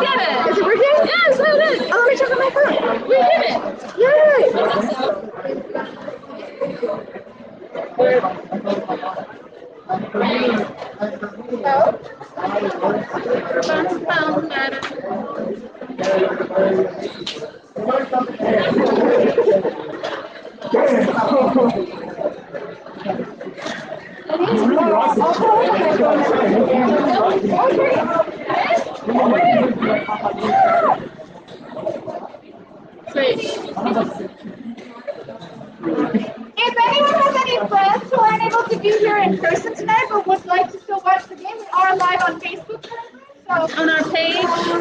did it! Is it working? Yes, we did! Oh, let me check on my phone. We did it! Yay! Sweet. If anyone has any friends who aren't able to be here in person tonight but would like to still watch the game, we are live on Facebook currently. So On our page.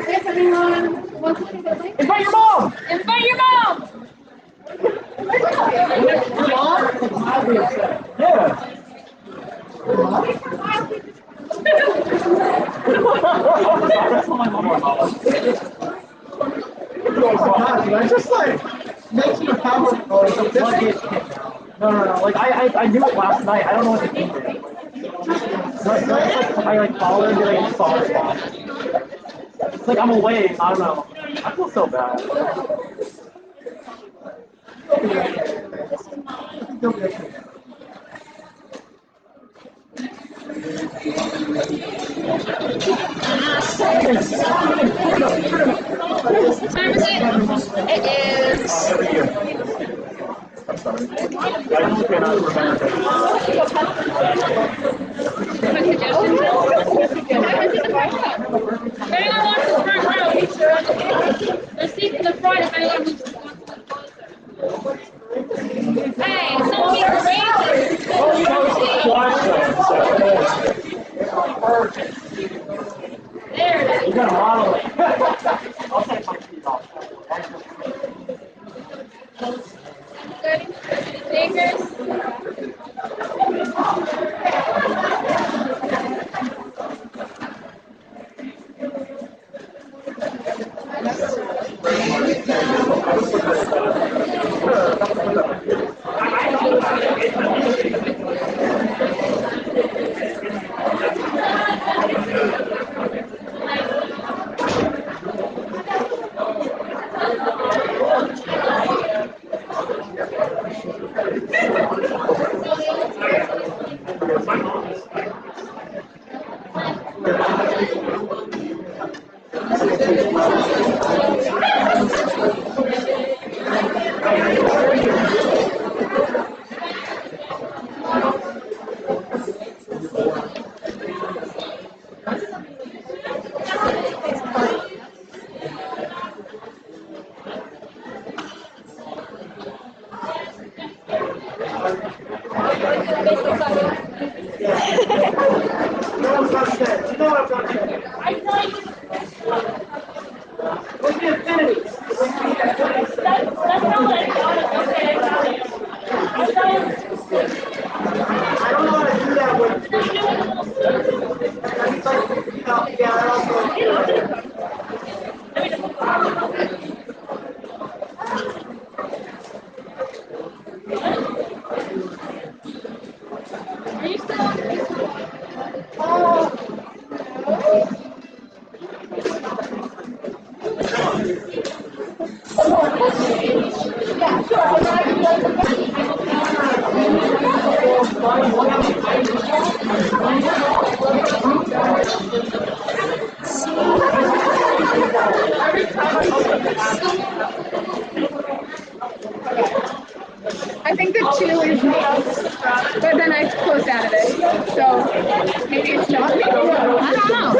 if anyone wants to see the link, Invite your mom! Invite your mom! Your mom? Yeah. I just like makes me powerful. No. Like I knew it last night. I don't know what the game is. I like followed it. Like saw it. It's like I'm awake. I don't know. I feel so bad. Time is it? It is. Every year. I'm sorry. I cannot remember. Quick suggestions. Happens in the first row. If anyone wants the front row, the seat in the front if anyone wants to go closer. Hey, someone be courageous. There it is. You gotta model it. I'll take my feet off. Good. Takers. What's the infinity? I don't know how to do that with Are you still on? I think the 2 is me, but then I closed out of it, so maybe it's not me. I don't know.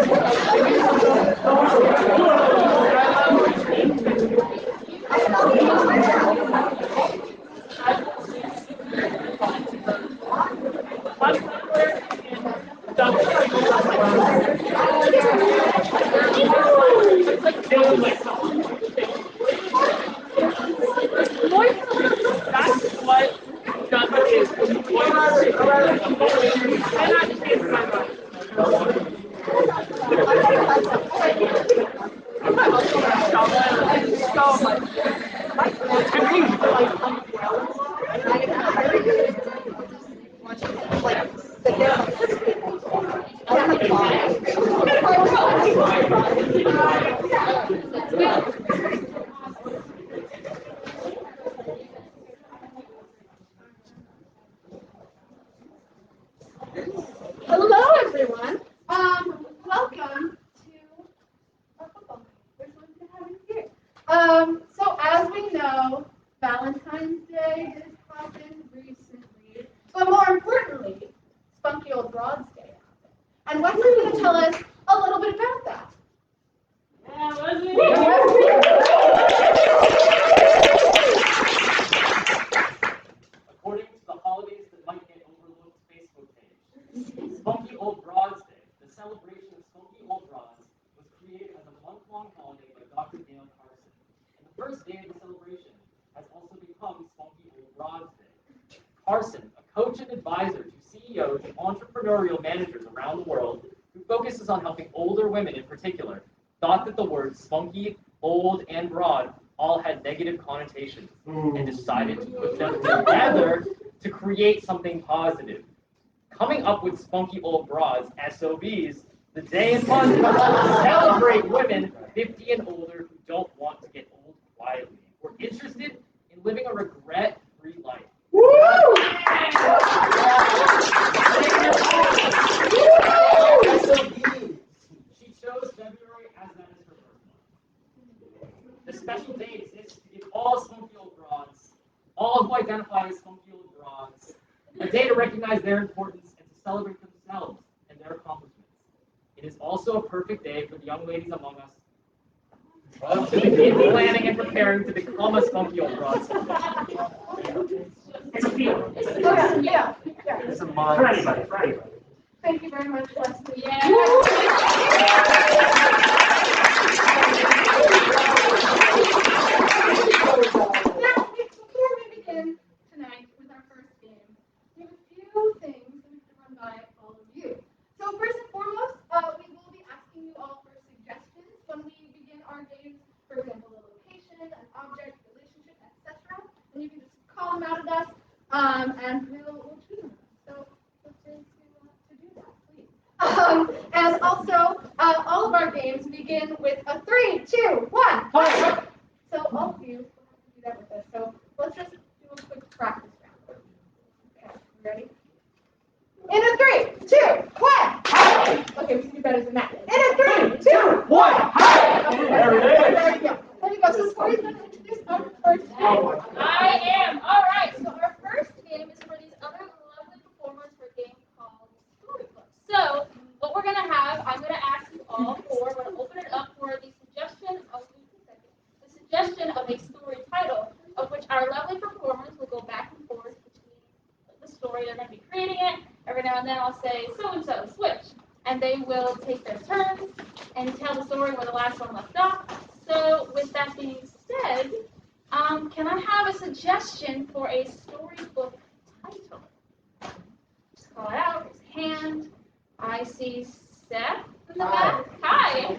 So as we know, Valentine's Day has happened recently, but more importantly, Spunky Old Broads Day happened. And Wes is going to tell us a little bit about that. Yeah, was it? According to the holidays that might get overlooked Facebook page, Spunky Old Broads Day, the celebration of Spunky Old Broads, was created as a month-long holiday by Dr. Dale Carson. And the first day of the celebration has also become Spunky Old Broads Day. Carson, a coach and advisor to CEOs and entrepreneurial managers around the world, who focuses on helping older women in particular, thought that the words spunky, old, and broad all had negative connotations and decided to put them together to create something positive. Coming up with Spunky Old Broads, SOBs, the day and month to celebrate women 50 and older who don't want to get old quietly. We're interested in living a regret-free life. She chose February as that is her birthday. The special day exists to give all spunky old broads, all who identify as spunky old broads, a day to recognize their importance and to celebrate themselves and their accomplishments. It is also a perfect day for the young ladies among us to begin planning and preparing to become a spunky old broad someday. Yeah. It's a For month. anybody, for anybody. Thank you very much, Leslie. Yeah. Now, before we begin tonight with our first game, we have a few things that we have to run by all of you. So first and foremost, we will be asking you all for suggestions when we begin our games. For example, a location, an object, relationship, etc. And you can just call them out at us, and we'll choose them. So feel free to do that, please. And also, all of our games begin with a 3, 2, 1. So all of you will have to do that with us. So let's just do a quick practice round. Okay, ready? In a 3, 2, 1. Okay, we can do better than that. In a 3, 2, 1. Okay, there we go. There we go. So Corey's going to introduce our first game. I am. All right. So our first game is for these other lovely performers for a game called Story Club. So what we're going to have, I'm going to ask you all for, we're going to open it up for the suggestion of a story title, of which our lovely performers will go back and forth between the story. They're going to be creating it. Every now and then I'll say, so-and-so, switch. And they will take their turns and tell the story where the last one left off. So with that being said, can I have a suggestion for a storybook title? Just call it out. Raise a hand. I see Seth in the back. Hi.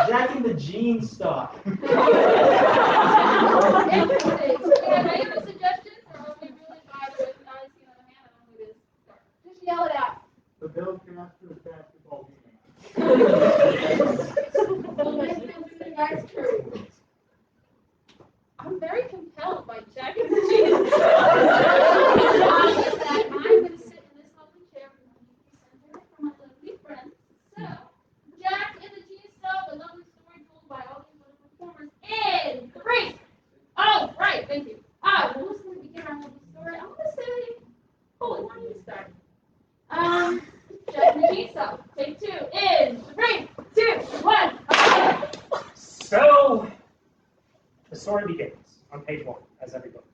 Jack in the jeans stock. Interesting. So can I have a suggestion, or are we really by the way I see another hand? I don't know who it is. Just yell it out. The Bill Castro basketball game. That's true. I'm very compelled by Jack and the Jeans. I'm going to sit in this lovely chair from my lovely friends. So, Jack and the Jeans Stuff, a lovely story told by all these little performers in 3. Oh, right, thank you. Who's going to begin our lovely story? I'm going to say, why don't you start? Jack and the Jeans Stuff, take 2 in 3, 2, 1. So, the story begins on page 1, as every book.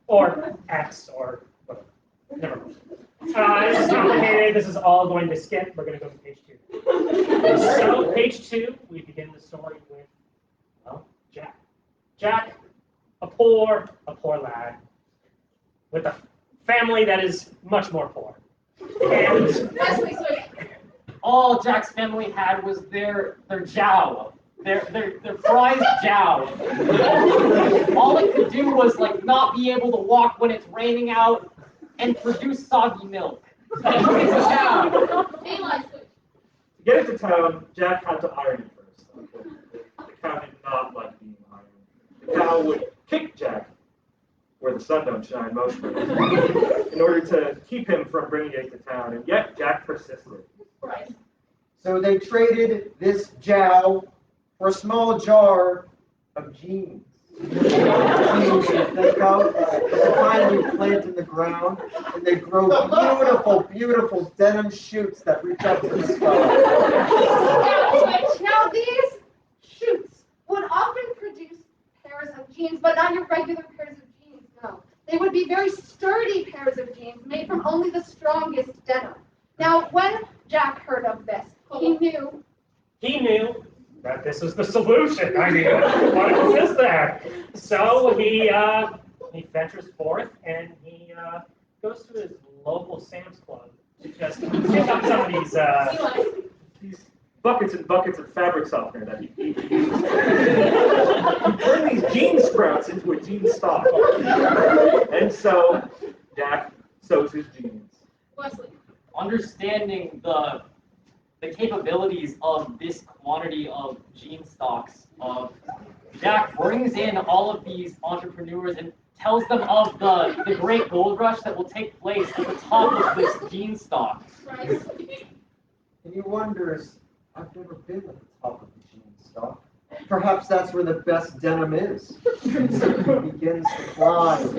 Or X, or whatever. Never mind. This is complicated. This is all going to skip. We're going to go to page 2. So, page 2, we begin the story with, well, Jack. Jack, a poor lad, with a family that is much more poor. And Leslie, switch. All Jack's family had was their jowl. Their prized jowl. All it could do was like not be able to walk when it's raining out and produce soggy milk. Eli, switch. To get it to town, Jack had to iron it first. The cow did not like being ironed. The cow would kick Jack where the sun don't shine most days in order to keep him from bringing it to town, and yet Jack persisted. Right. So they traded this jowl for a small jar of genes. Genes you think of, the kind you plant in the ground, and they grow beautiful, beautiful denim shoots that reach up to the sky. Now these shoots would often produce pairs of genes, but not your regular pairs of genes, no. They would be very sturdy pairs of genes made from only the strongest denim. Now, when Jack heard of this, he knew that this is the solution. I mean, what else is there? So he ventures forth and he goes to his local Sam's Club to just pick up some of These buckets and buckets of fabric softener that he uses. He turned these gene sprouts into a gene stock. And so Jack sows his genes. Wesley. Understanding the capabilities of this quantity of gene stocks, Jack brings in all of these entrepreneurs and tells them of the great gold rush that will take place at the top of this gene stock. Right. And he wonders, I've never been at the top of the gene stock. Perhaps that's where the best denim is. And so he begins to climb.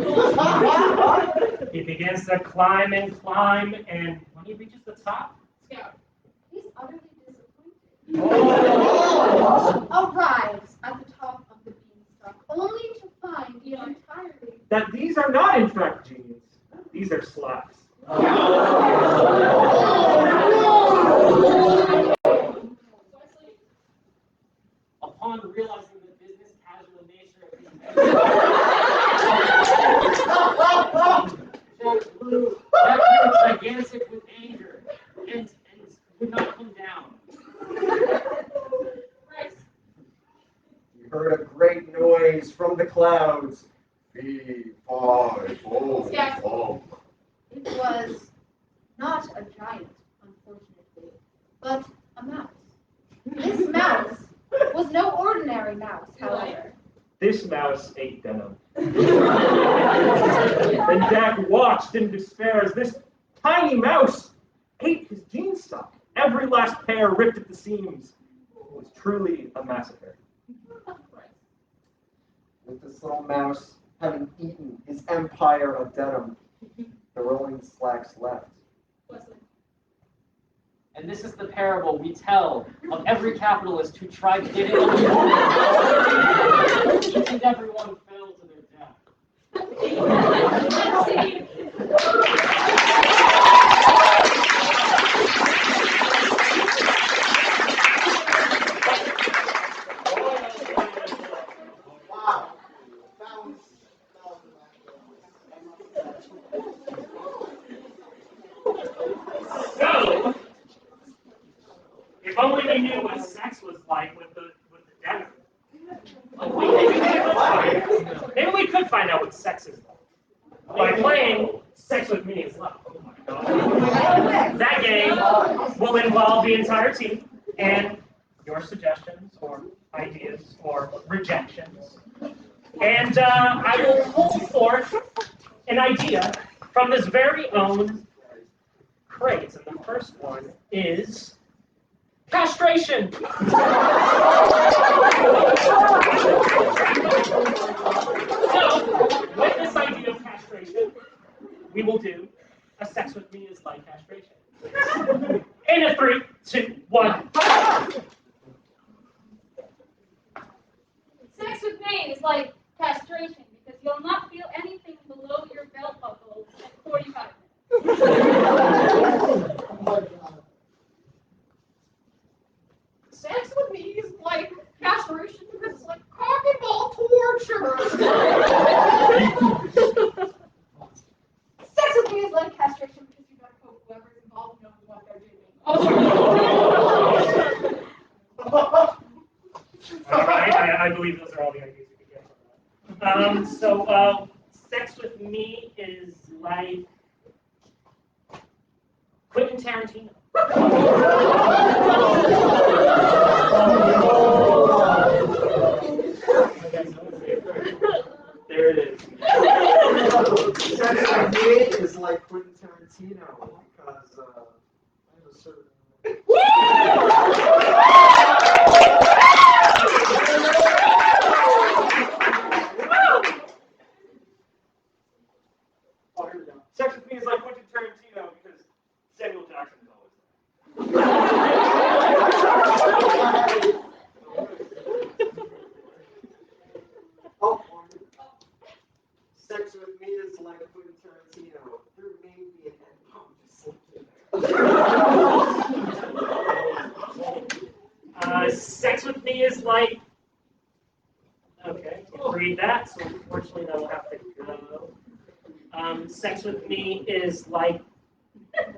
He begins to climb, and when he reaches the top, Scout. he's utterly disappointed. oh, Arrives at the top of the beanstalk, only to find entirely. That these are not, in fact, genes. These are slacks. Wesley. Upon realizing the business casual nature of these Jack grew gigantic with anger and would not come down. Bryce. He heard a great noise from the clouds. Fee, fi, fo, fum. It was not a giant, unfortunately, but a mouse. This mouse was no ordinary mouse, however. This mouse ate denim. Then Jack watched in despair as this tiny mouse ate his gene stock. Every last pair ripped at the seams. It was truly a massacre. With this little mouse having eaten his empire of denim, there were only slacks left. Wesley. And this is the parable we tell of every capitalist who tried to get in on the Each and every one fell to their death. so if only we knew what sex was like with the denim. Maybe we could find out what sex is like by playing Sex with Me is Love. That game will involve the entire team and your suggestions or ideas or rejections. And I will pull forth an idea from this very own crate. And the first one is castration. So, with this idea of castration, we will do a Sex with Me is like castration. In a 3, 2, 1. Sex with me is like castration because you'll not feel anything below your belt buckle at 45 minutes. Sex with me is like castration because it's like cock and ball torture. Sex with me is like castration because you gotta hope whoever's involved knows what they're doing. All right, I believe those are all the ideas we could get from that. So, Sex with Me is like Quentin Tarantino. There it is. Sex with Me is like Quentin Tarantino because I have a certain. is like. Okay, can't read that, so unfortunately that will have to go. Sex with me is like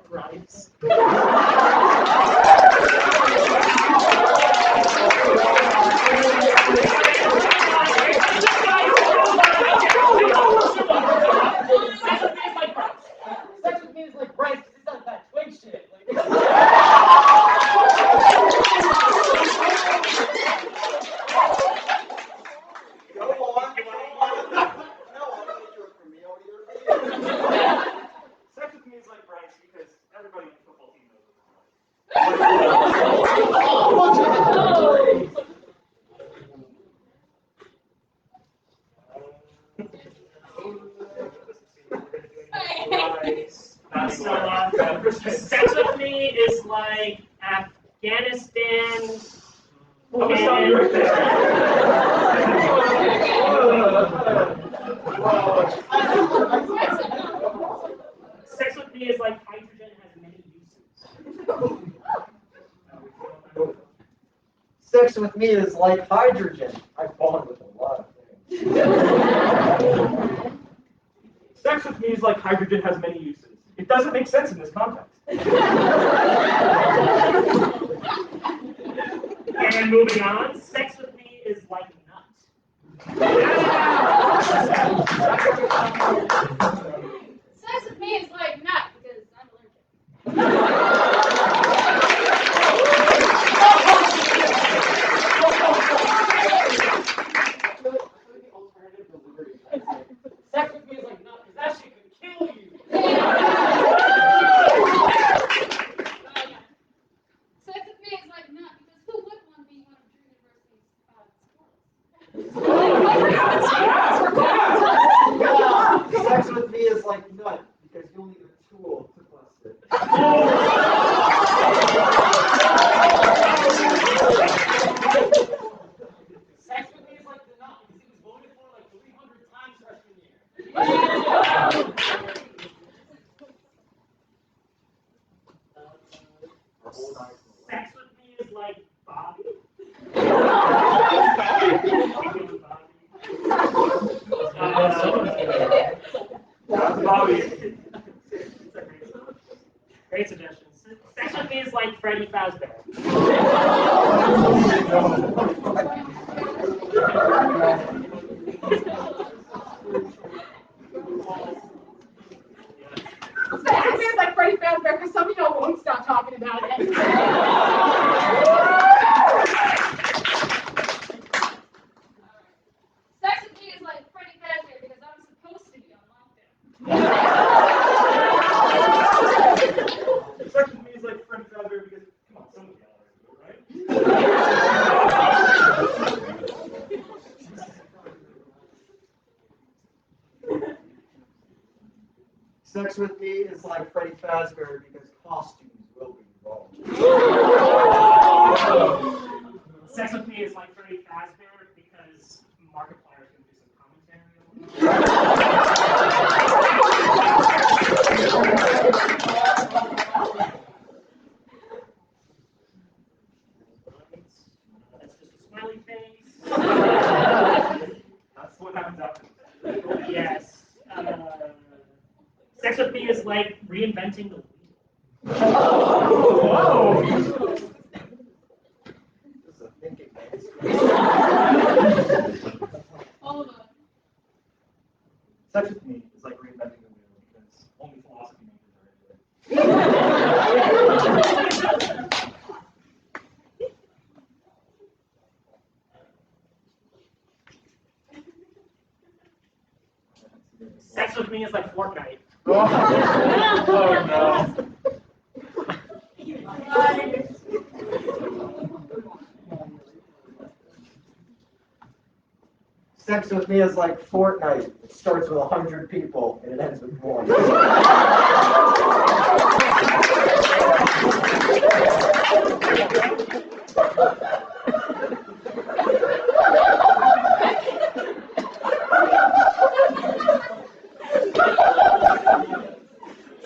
rice. Sex with me is like rice, because it's not that twig shit. Go on. No, I'm gonna do it for me. Sex with me is like rice because everybody in the football team knows Sex with me is like Afghanistan. I'm gonna stop you right there. Sex with me is like hydrogen has many uses. Sex with me is like hydrogen. I bond with a lot of things. Sex with me is like hydrogen has many uses. It doesn't make sense in this context. And moving on, sex with me is like nuts. Sex with me is like nut because I'm allergic. Sex with me is like nut, because that shit could kill you. Sex with me is like nut because who would want to be one of Drew University's Sex with me is like nut because you'll need a tool to bust it. Sex with me is like the nut, because he was voted for like 300 times freshman year. Sex with me is like Bobby. That's Bobby. Great suggestions. Sex with me is like Freddy Fazbear. Sex with me is like Freddie Fazbear because some of y'all won't stop talking about it. Sex with me is like Freddie Fazbear because I'm supposed to be on lockdown. Sex with me is like Freddy Fazbear because, come on, some of y'all are good, right? Sex with me is like Freddy Fazbear because costumes will be wrong. Sex with me is like Freddy Fazbear because Markiplier can do some commentary. That's just a smiley face. That's what happens after. Yes. Sex with me is like reinventing the wheel. Whoa! This is a thinking man's All of us. Sex with me is like reinventing the wheel because only philosophy majors are into it. Sex with me is like Fortnite. Oh no. Sex with me is like Fortnite. It starts with 100 people and it ends with 1.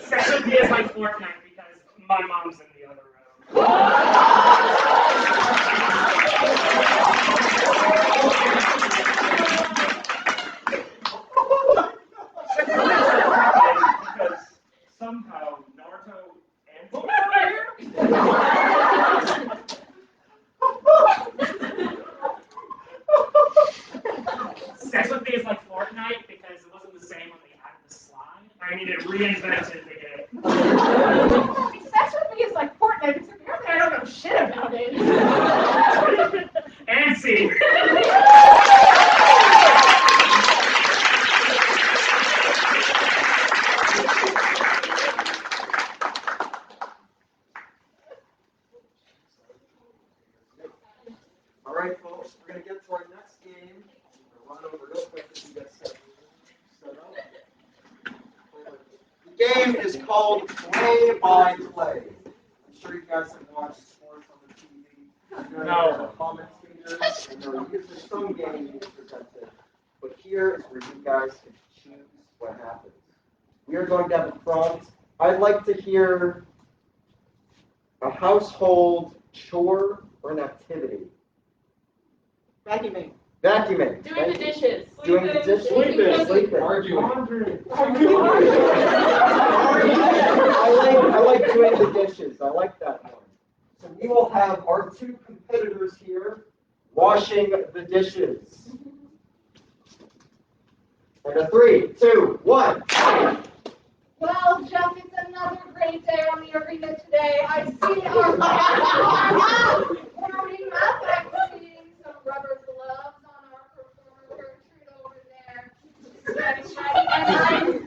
Sex with me is like Fortnite because my mom's in the other room. get reinvented again. Sex with me is like Fortnite, because apparently I don't know shit about it. And see. All right, folks, we're going to get to our next game. I'm going to run over real quick to you guys set up. The game is called Play by Play. I'm sure you guys have watched sports on the TV. No. Commentators, and there are usually some games presented. But here is where you guys can choose what happens. We are going to have a prompt. I'd like to hear a household chore or an activity. Vacuuming. Vacuuming. Doing the dishes. Doing the dishes. Sleeping. Arguing. I like doing the dishes. I like that one. So we will have our two competitors here washing the dishes. And a 3, 2, 1. Well, Jeff, it's another great day on the arena today. I see our warming up. I'm seeing some rubber gloves on our performer Gertrude over there. Getting ready.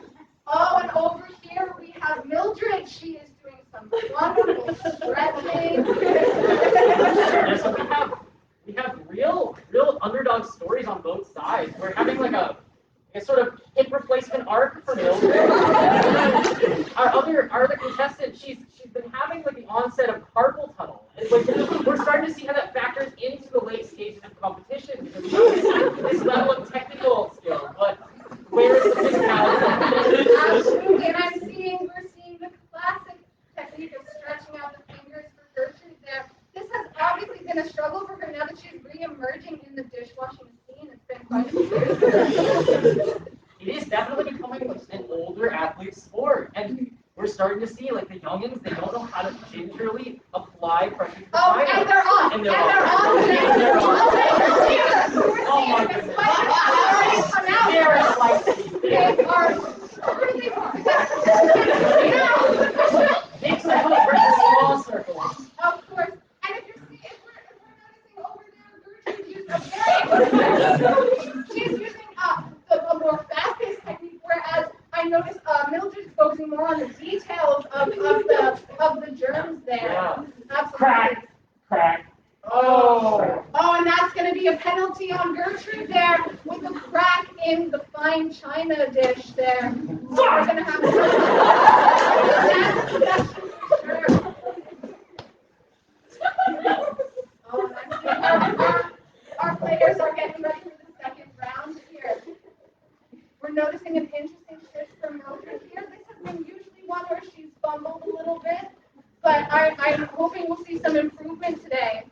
And over here we have Mildred. She is doing some wonderful stretching. Yeah, so we have real underdog stories on both sides. We're having like a sort of hip replacement arc for Mildred. Our other contestant, she's been having like the onset of carpal tunnel. It's like we're starting to see how that factors into the late stages of competition because this level of technical skill. But where is the physicality? Absolutely, and we're seeing the classic technique of stretching out the fingers for Gertrude there. This has obviously been a struggle for her now that she's re-emerging in the dishwashing scene. It's been quite a few years. It is definitely becoming an older athlete sport, and we're starting to see like the youngins. They don't know how to gingerly apply pressure to the Oh, and they're off. And they're off. Oh my goodness. They're in a life They are really big circles versus small circles. Of course. And if we're noticing over there, she's using a more fast-paced technique, whereas I noticed Mildred's focusing more on the details of the germs there. Yeah. Absolutely. Crack. Oh, and that's going to be a penalty on Gertrude there with the crack in the fine china dish there. So we're going to have to. That's sure. Oh, and I'm seeing our players are getting ready for the second round here. We're noticing an interesting shift from Mildred here. This has been usually one where she's fumbled a little bit, but I'm hoping we'll see some improvement today.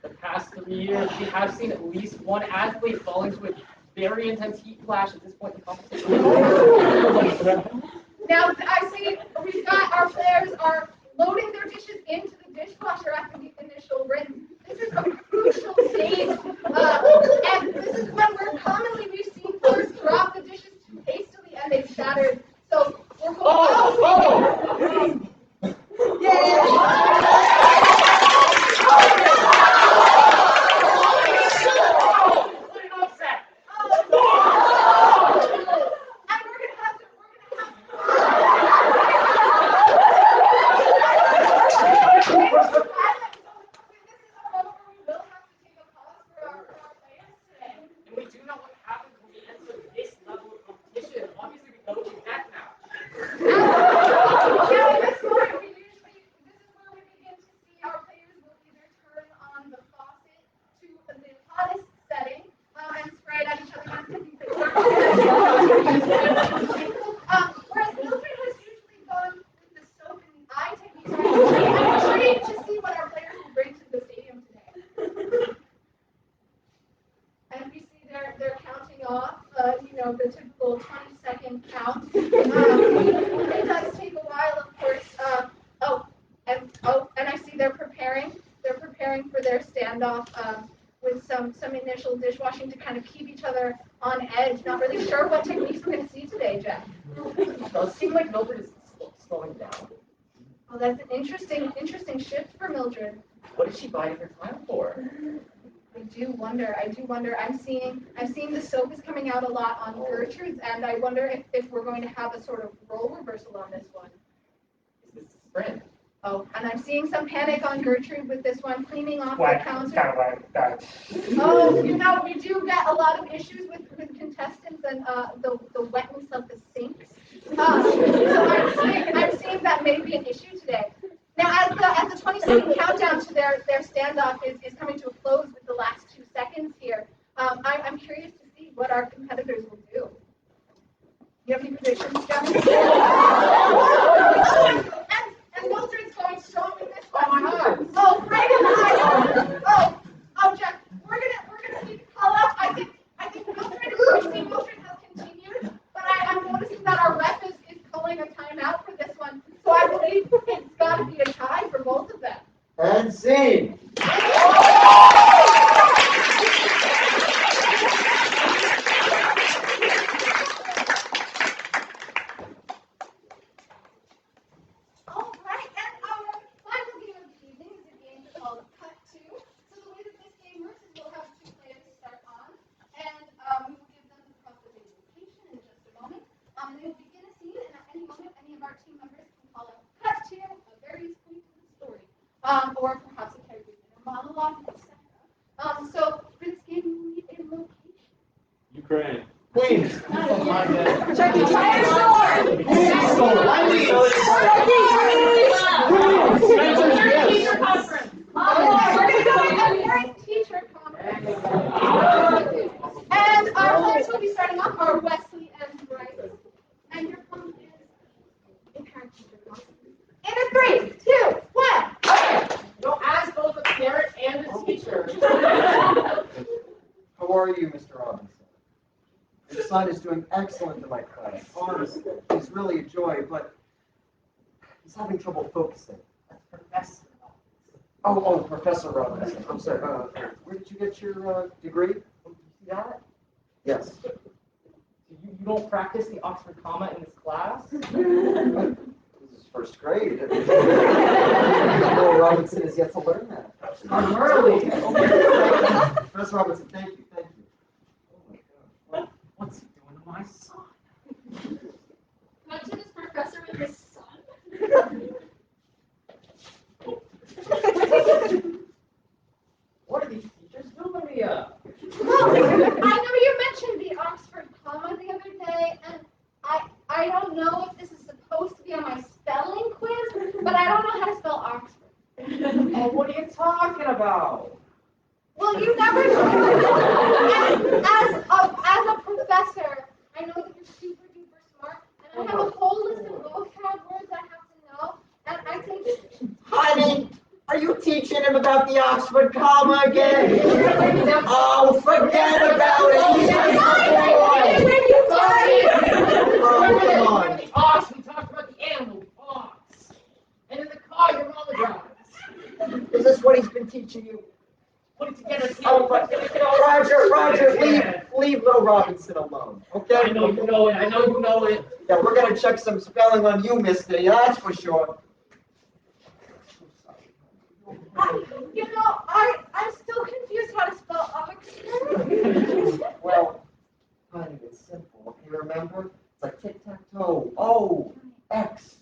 The past 3 years, we have seen at least one athlete fall into a very intense heat flash at this point in the competition. Now, I see we've got our players are loading their dishes into the dishwasher after the initial rinse. This is a crucial stage, and this is when we've seen players drop the dishes too hastily and they've shattered. So we're hoping. Whereas Mildred has usually gone with the soap and the eye technique. I'm intrigued to see what our players will bring to the stadium today. And we see they're counting off, the typical 20-second count. It does take a while, of course. And I see they're preparing for their standoff with with some initial dishwashing to kind of keep each other on edge. Not really sure what techniques we're going to see today, Jeff. It does seem like Mildred is slowing down. Well, that's an interesting shift for Mildred. What is she buying her time for? I do wonder. I'm seeing the soap is coming out a lot on Gertrude's end. I wonder if we're going to have a sort of role reversal on this one. Is this a sprint? Oh, and I'm seeing some panic on Gertrude with this one, cleaning off the Whack, counter. kind of like that. Oh, we do get a lot of issues with contestants and the wetness of the sinks. So I'm seeing that may be an issue today. Now, as the 20-second countdown to their standoff is coming to a close with the last 2 seconds here, I'm curious to see what our competitors will do. You have any predictions, Jeff? And Mildred's going strong with this one. Oh, right in the eye. Oh, Jeff, we're gonna need to call up. I think Mildred has continued, but I'm noticing that our ref is calling a timeout for this one. So I believe it's got to be a tie for both of them. And scene. All right, and our final game of the evening is a game called Cut 2. So the way that this game works is we'll have 2 players start on, and we will give them the proper location in just a moment. They will begin a scene, and at any moment, any of our team members can call out Cut 2, a various point in the story, or perhaps a character's inner monologue, etc. So for this game, we will need a location. Ukraine. Queens. Check the fire Teacher conference. We're going to go with a parent teacher conference. And our players will be starting off are Wesley and Bryce. And your phone is a parent teacher conference. In a 3, 2, 1. Okay. No, as both a parent and a teacher. How are you, Mr. Robinson? Your son is doing excellent in my class. Honestly, he's really a joy, but he's having trouble focusing. Professor. Oh, Professor Robinson. I'm sorry. Where did you get your degree? You see that? Yes. So you don't practice the Oxford comma in this class? This is first grade. Will Robinson is yet to learn that. I'm early. Professor Robinson, thank you. Oh my God. What's he doing to my son? Much of this professor with his son. What are these teachers doing here? Well, I know you mentioned the Oxford comma the other day, and I don't know if this is supposed to be on my spelling quiz, but I don't know how to spell Oxford. Oh, what are you talking about? Well, you never know. As a professor, I know that you're super duper smart, and I have a whole list of vocab words I have to know, and I think Honey, are you teaching him about the Oxford comma again? Oh, forget about it. Oh, come on. The ox, we talked about the animal, the ox. And in the car, your mama drives. Is this what he's been teaching you? Put it together. Oh, but Roger, leave little Robinson alone, okay? I know you know it. I know you know it. Yeah, we're gonna check some spelling on you, mister, yeah, that's for sure. I'm still confused how to spell Oxford. Well, honey, it's simple, okay, remember? It's like tic-tac-toe, O, X,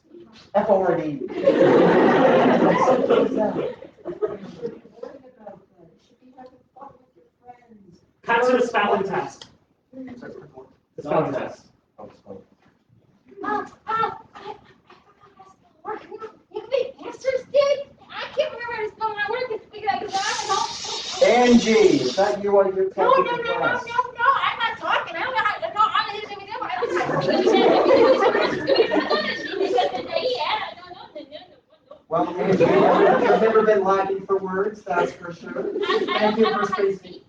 F-O-R-D. Cut to the spelling test. The spelling test. I forgot how to spell work. You know the answers did? I can't remember how to spell my work. Angie, is that you while you're No, talking I'm to class? not talking. I don't know how to, no, I'm not using it. I don't know. Well, Angie, you've never been lacking for words, that's for sure. Thank you for spacing.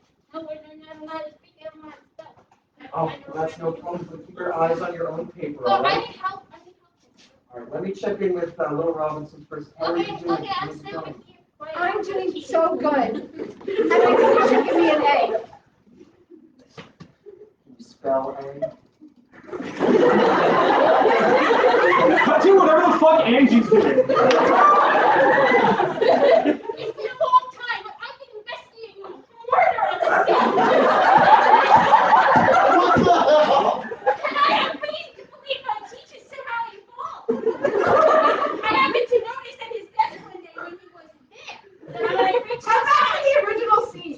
Oh, well, that's no problem, but keep your eyes on your own paper, all I right? need help. All right, let me check in with Little Robinson first. How are you doing? Okay, I'm How's it still going? with you. I'm doing so good. And I think you should give me an spell A? Do whatever the fuck Angie's doing. It's been a long time, but I've been investigating murder on this case. What the hell? And I am pleased to believe my teacher somehow involved. I happened to notice at his desk one day when he wasn't there. And when I reached Come back to the original scene.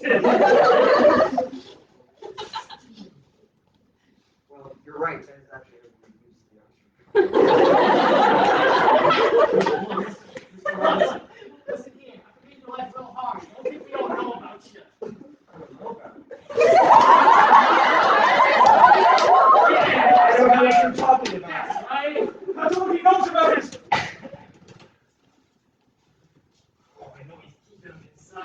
Well, you're right. That is actually a good use of the Listen here, I made your life real hard. Don't think we don't know about you. I don't know what you're talking about. That's right. How come he knows about this? Oh, I know he's keeping them inside. I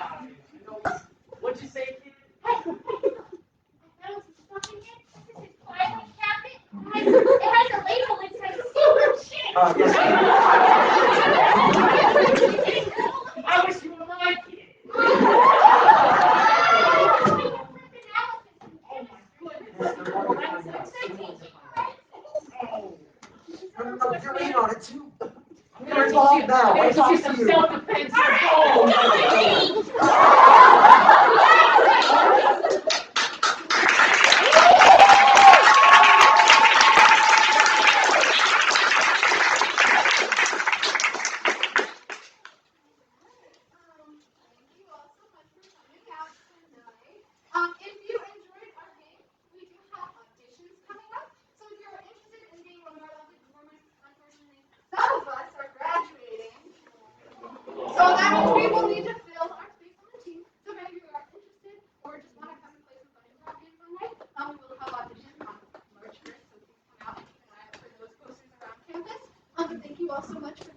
know he's... What'd you say, kid? Hey, I found some stuff in here. This is his filing cabinet. It has a label that says super chick. Yes. I wish you were my kid. You're in on it too. I'm We're gonna talk now. I There's talk just to some you. self-defense. Thank you all so much for coming out tonight. If you enjoyed our game, we do have auditions coming up. So if you're interested in being one of our lovely performers, unfortunately, some of us are graduating. So that means we will need to fill our space on the team. So if any of you are interested or just want to come and play some fun games one night, we will have auditions on March 1st. So please come out and keep an eye out for those posters around campus. Thank you all so much for